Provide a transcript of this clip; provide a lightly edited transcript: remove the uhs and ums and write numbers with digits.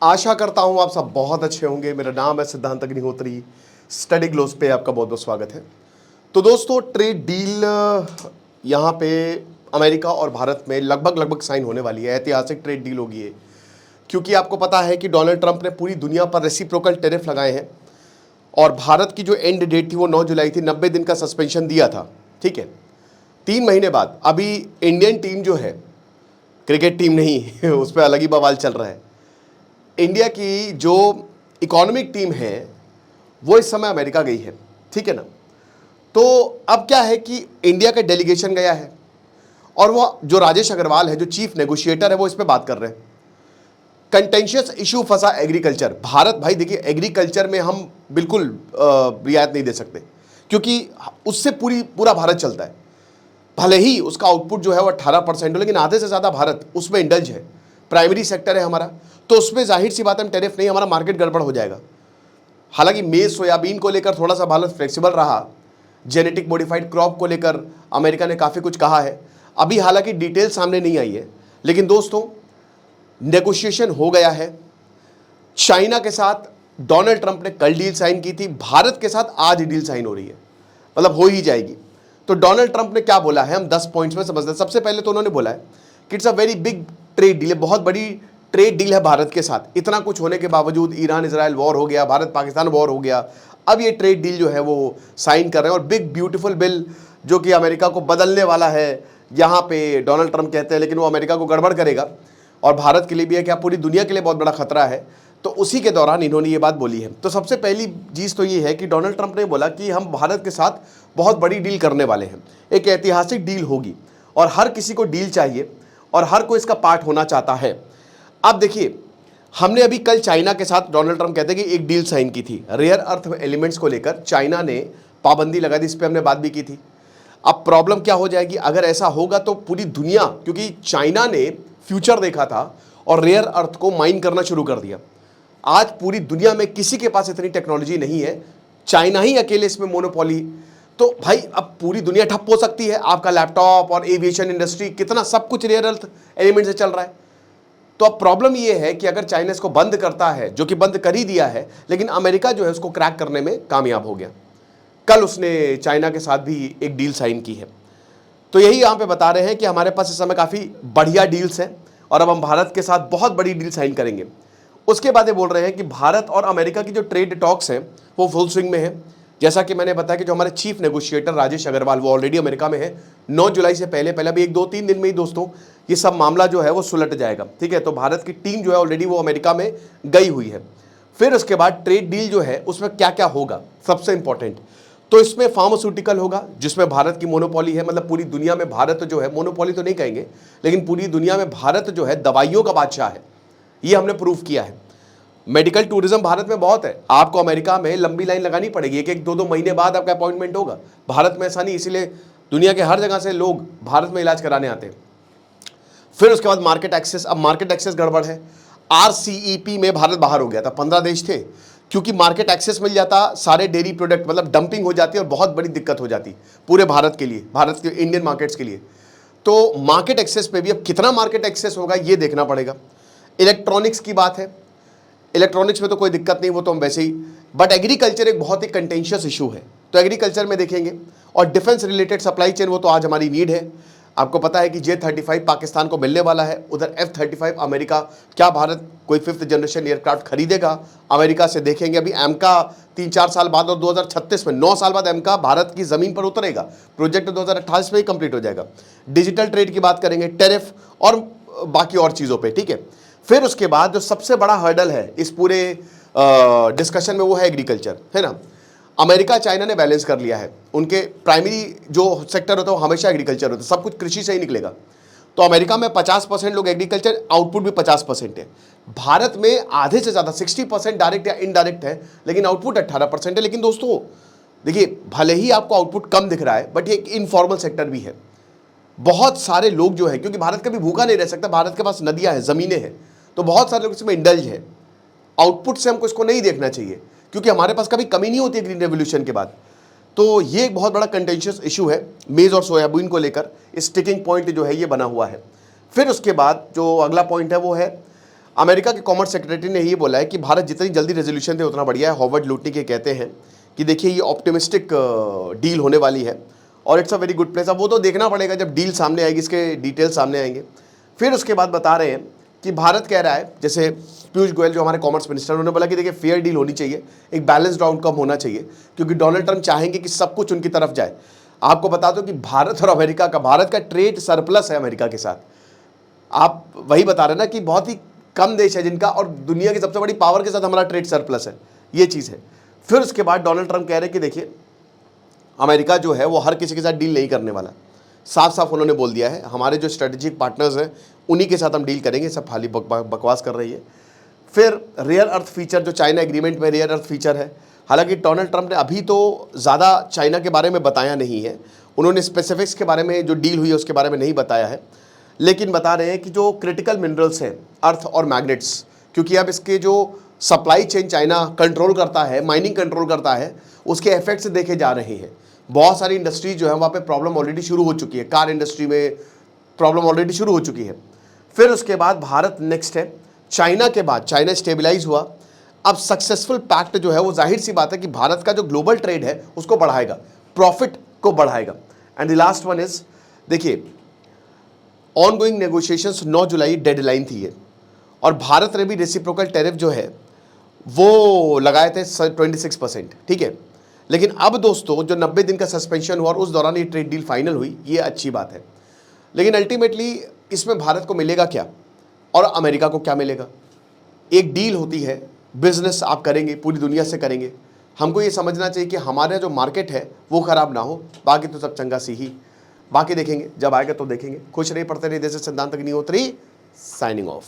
आशा करता हूँ आप सब बहुत अच्छे होंगे। मेरा नाम है सिद्धांत अग्निहोत्री। स्टडी ग्लोस पे आपका बहुत बहुत स्वागत है। तो दोस्तों, ट्रेड डील यहाँ पे अमेरिका और भारत में लगभग साइन होने वाली है। ऐतिहासिक ट्रेड डील होगी ये, क्योंकि आपको पता है कि डोनाल्ड ट्रंप ने पूरी दुनिया पर रेसिप्रोकल टैरिफ लगाए हैं और भारत की जो एंड डेट थी वो 9 जुलाई थी। 90 दिन का सस्पेंशन दिया था, ठीक है। 3 महीने बाद अभी इंडियन टीम जो है, क्रिकेट टीम नहीं उस पर अलग ही बवाल चल रहा है। इंडिया की जो इकोनॉमिक टीम है वो इस समय अमेरिका गई है, ठीक है ना। तो अब क्या है कि इंडिया का डेलीगेशन गया है और वो जो राजेश अग्रवाल है, जो चीफ नेगोशिएटर है, वो इस पे बात कर रहे हैं। कंटेंशियस इशू फंसा एग्रीकल्चर। भारत, भाई देखिए, एग्रीकल्चर में हम बिल्कुल रियायत नहीं दे सकते, क्योंकि उससे पूरा भारत चलता है। भले ही उसका आउटपुट जो है वो 18% हो, लेकिन आधे से ज़्यादा भारत उसमें इंडल्ज है। प्राइमरी सेक्टर है हमारा, तो उसमें जाहिर सी बात है टैरिफ नहीं, हमारा मार्केट गड़बड़ हो जाएगा। हालांकि मेज सोयाबीन को लेकर थोड़ा सा भारत फ्लेक्सिबल रहा। जेनेटिक मॉडिफाइड क्रॉप को लेकर अमेरिका ने काफ़ी कुछ कहा है। अभी हालांकि डिटेल सामने नहीं आई है, लेकिन दोस्तों नेगोशिएशन हो गया है। चाइना के साथ डोनाल्ड ट्रंप ने कल डील साइन की थी, भारत के साथ आज डील साइन हो रही है, मतलब हो ही जाएगी। तो डोनाल्ड ट्रंप ने क्या बोला है, हम 10 पॉइंट्स में समझते हैं। सबसे पहले तो उन्होंने बोला है कि it's a very big trade deal है, बहुत बड़ी ट्रेड डील है भारत के साथ। इतना कुछ होने के बावजूद ईरान इजराइल वॉर हो गया, भारत पाकिस्तान वॉर हो गया, अब ये ट्रेड डील जो है वो साइन कर रहे हैं। और बिग ब्यूटीफुल बिल जो कि अमेरिका को बदलने वाला है, यहाँ पे डोनाल्ड ट्रंप कहते हैं, लेकिन वो अमेरिका को गड़बड़ करेगा और भारत के लिए भी है, क्या पूरी दुनिया के लिए बहुत बड़ा खतरा है। तो उसी के दौरान इन्होंने ये बात बोली है। तो सबसे पहली चीज़ तो ये है कि डोनाल्ड ट्रंप ने बोला कि हम भारत के साथ बहुत बड़ी डील करने वाले हैं, एक ऐतिहासिक डील होगी और हर किसी को डील चाहिए और हर कोई इसका पार्ट होना चाहता है। अब देखिए, हमने अभी कल चाइना के साथ, डोनाल्ड ट्रंप कहते हैं कि एक डील साइन की थी रेयर अर्थ एलिमेंट्स को लेकर। चाइना ने पाबंदी लगा दी, इस पर हमने बात भी की थी। अब प्रॉब्लम क्या हो जाएगी अगर ऐसा होगा, तो पूरी दुनिया, क्योंकि चाइना ने फ्यूचर देखा था और रेयर अर्थ को माइन करना शुरू कर दिया। आज पूरी दुनिया में किसी के पास इतनी टेक्नोलॉजी नहीं है, चाइना ही अकेले इसमें मोनोपोली। तो भाई अब पूरी दुनिया ठप हो सकती है। आपका लैपटॉप और एविएशन इंडस्ट्री, कितना सब कुछ रेयर अर्थ एलिमेंट से चल रहा है। तो अब प्रॉब्लम ये है कि अगर चाइना इसको बंद करता है, जो कि बंद कर ही दिया है, लेकिन अमेरिका जो है उसको क्रैक करने में कामयाब हो गया। कल उसने चाइना के साथ भी एक डील साइन की है। तो यही यहाँ पे बता रहे हैं कि हमारे पास इस समय काफ़ी बढ़िया डील्स हैं और अब हम भारत के साथ बहुत बड़ी डील साइन करेंगे। उसके बाद ये बोल रहे हैं कि भारत और अमेरिका की जो ट्रेड टॉक्स हैं वो फुल स्विंग में है। जैसा कि मैंने बताया कि जो हमारे चीफ नेगोशिएटर राजेश अग्रवाल, वो ऑलरेडी अमेरिका में है। 9 जुलाई से पहले अभी 1-2-3 दिन में ही दोस्तों ये सब मामला जो है वो सुलट जाएगा, ठीक है। तो भारत की टीम जो है ऑलरेडी वो अमेरिका में गई हुई है। फिर उसके बाद ट्रेड डील जो है उसमें क्या क्या होगा, सबसे इंपॉर्टेंट तो इसमें फार्मास्यूटिकल होगा, जिसमें भारत की मोनोपोली है। मतलब पूरी दुनिया में भारत जो है, मोनोपोली तो नहीं कहेंगे, लेकिन पूरी दुनिया में भारत जो है दवाइयों का बादशाह है, ये हमने प्रूव किया है। मेडिकल टूरिज्म भारत में बहुत है। आपको अमेरिका में लंबी लाइन लगानी पड़ेगी, 1-2 महीने बाद आपका अपॉइंटमेंट होगा। भारत में ऐसा नहीं, इसीलिए दुनिया के हर जगह से लोग भारत में इलाज कराने आते हैं। फिर उसके बाद मार्केट एक्सेस। अब मार्केट एक्सेस गड़बड़ है। RCEP में भारत बाहर हो गया था, 15 देश थे। क्योंकि मार्केट एक्सेस मिल जाता, सारे डेयरी प्रोडक्ट, मतलब डंपिंग हो जाती और बहुत बड़ी दिक्कत हो जाती पूरे भारत के लिए, भारत के इंडियन मार्केट्स के लिए। तो मार्केट एक्सेस पे भी अब कितना मार्केट एक्सेस होगा ये देखना पड़ेगा। इलेक्ट्रॉनिक्स की बात है, इलेक्ट्रॉनिक्स में तो कोई दिक्कत नहीं, वो तो हम वैसे ही, बट एग्रीकल्चर एक बहुत ही कंटेंशियस इशू है, तो एग्रीकल्चर में देखेंगे। और डिफेंस रिलेटेड सप्लाई चेन, वो तो आज हमारी नीड है। आपको पता है कि J-35 पाकिस्तान को मिलने वाला है, उधर F-35 अमेरिका। क्या भारत कोई 5th जनरेशन एयरक्राफ्ट खरीदेगा अमेरिका से, देखेंगे। अभी एमका 3-4 साल बाद और 2036 में 9 साल बाद एमका भारत की ज़मीन पर उतरेगा। प्रोजेक्ट 2028 में ही कंप्लीट हो जाएगा। डिजिटल ट्रेड की बात करेंगे, टैरिफ और बाकी और चीज़ों पर, ठीक है। फिर उसके बाद जो सबसे बड़ा हर्डल है इस पूरे डिस्कशन में, वो है एग्रीकल्चर, है ना। अमेरिका चाइना ने बैलेंस कर लिया है, उनके प्राइमरी जो सेक्टर होता है वो हमेशा एग्रीकल्चर होता है, सब कुछ कृषि से ही निकलेगा। तो अमेरिका में 50% लोग एग्रीकल्चर, आउटपुट भी 50% है। भारत में आधे से ज़्यादा 60% डायरेक्ट या इनडायरेक्ट है, लेकिन आउटपुट 18% है। लेकिन दोस्तों देखिए, भले ही आपको आउटपुट कम दिख रहा है, बट ये एक इनफॉर्मल सेक्टर भी है। बहुत सारे लोग जो है, क्योंकि भारत कभी भूखा नहीं रह सकता, भारत के पास नदियाँ हैं, ज़मीनें हैं, तो बहुत सारे लोग इसमें इंडल्ज है। आउटपुट से हमको इसको नहीं देखना चाहिए, क्योंकि हमारे पास कभी कमी नहीं होती है ग्रीन रेवोल्यूशन के बाद। तो ये एक बहुत बड़ा कंटेंशियस इशू है मेज़ और सोयाबीन को लेकर। स्टिकिंग पॉइंट जो है ये बना हुआ है। फिर उसके बाद जो अगला पॉइंट है वो है अमेरिका के कॉमर्स सेक्रेटरी ने ये बोला है कि भारत जितनी जल्दी रेजोल्यूशन दे उतना बढ़िया है। हॉवर्ड लुटनी के कहते हैं कि देखिए ये ऑप्टिमिस्टिक डील होने वाली है और it's a very good place. अब वो तो देखना पड़ेगा जब डील सामने आएगी, इसके डिटेल सामने आएंगे। फिर उसके बाद बता रहे हैं कि भारत कह रहा है, जैसे पीयूष गोयल जो हमारे कॉमर्स मिनिस्टर, उन्होंने बोला कि देखिए फेयर डील होनी चाहिए, एक बैलेंस्ड आउटकम होना चाहिए, क्योंकि डोनाल्ड ट्रंप चाहेंगे कि सब कुछ उनकी तरफ जाए। आपको बता दो कि भारत और अमेरिका का, भारत का ट्रेड सरप्लस है अमेरिका के साथ। आप वही बता रहे ना कि बहुत ही कम देश है जिनका, और दुनिया की सबसे बड़ी पावर के साथ हमारा ट्रेड सरप्लस है, ये चीज़ है। फिर उसके बाद डोनाल्ड ट्रंप कह रहे हैं कि देखिए अमेरिका जो है वो हर किसी के साथ डील नहीं करने वाला। साफ साफ उन्होंने बोल दिया है, हमारे जो स्ट्रेटेजिक पार्टनर्स हैं उन्हीं के साथ हम डील करेंगे, सब खाली बकवास कर रही है। फिर रेयर अर्थ फीचर, जो चाइना एग्रीमेंट में रेयर अर्थ फीचर है, हालांकि डोनाल्ड ट्रंप ने अभी तो ज़्यादा चाइना के बारे में बताया नहीं है, उन्होंने स्पेसिफिक्स के बारे में, जो डील हुई है उसके बारे में नहीं बताया है, लेकिन बता रहे हैं कि जो क्रिटिकल मिनरल्स हैं, अर्थ और मैग्नेट्स, क्योंकि अब इसके जो सप्लाई चेन चाइना कंट्रोल करता है, माइनिंग कंट्रोल करता है, उसके इफेक्ट्स देखे जा रहे हैं। बहुत सारी इंडस्ट्रीज जो है वहाँ पे प्रॉब्लम ऑलरेडी शुरू हो चुकी है, कार इंडस्ट्री में प्रॉब्लम ऑलरेडी शुरू हो चुकी है। फिर उसके बाद भारत नेक्स्ट है, चाइना के बाद चाइना स्टेबलाइज हुआ, अब सक्सेसफुल पैक्ट जो है वो जाहिर सी बात है कि भारत का जो ग्लोबल ट्रेड है उसको बढ़ाएगा, प्रॉफिट को बढ़ाएगा। And the last one is, देखिए ऑनगोइंग नेगोशिएशंस 9 जुलाई डेडलाइन थी ये, और भारत ने भी रेसिप्रोकल टैरिफ जो है वो लगाए थे 26%, ठीक है। लेकिन अब दोस्तों जो 90 दिन का सस्पेंशन हुआ और उस दौरान ये ट्रेड डील फाइनल हुई, ये अच्छी बात है। लेकिन अल्टीमेटली इसमें भारत को मिलेगा क्या और अमेरिका को क्या मिलेगा? एक डील होती है, बिजनेस आप करेंगे, पूरी दुनिया से करेंगे, हमको ये समझना चाहिए कि हमारा जो मार्केट है वो ख़राब ना हो, बाकी तो सब चंगा सी ही। बाकी देखेंगे, जब आएगा तो देखेंगे। खुश रहिए, पढ़ते रहिए। जैसे सिद्धांत अग्निहोत्री, साइनिंग ऑफ।